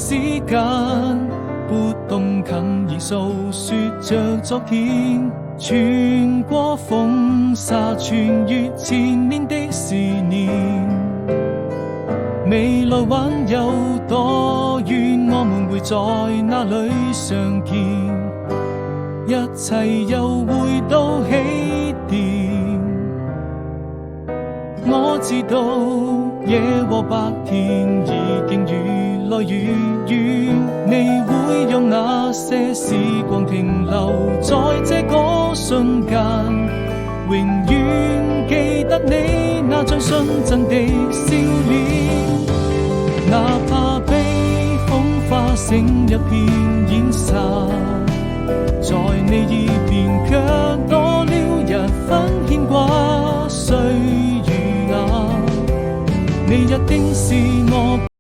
時間，撥動琴弦訴說着昨天，穿過風沙，穿越千年的思念。未來還有多遠，我們會在哪裡相見？一切又回到起點。我知道夜和白天已經越來越遠，你會用那些時光停留在這個瞬間，永遠記得你那張純真的笑臉。哪怕被風化成一片煙沙，在你耳邊卻多了一分牽掛。歲月啊，你一定是我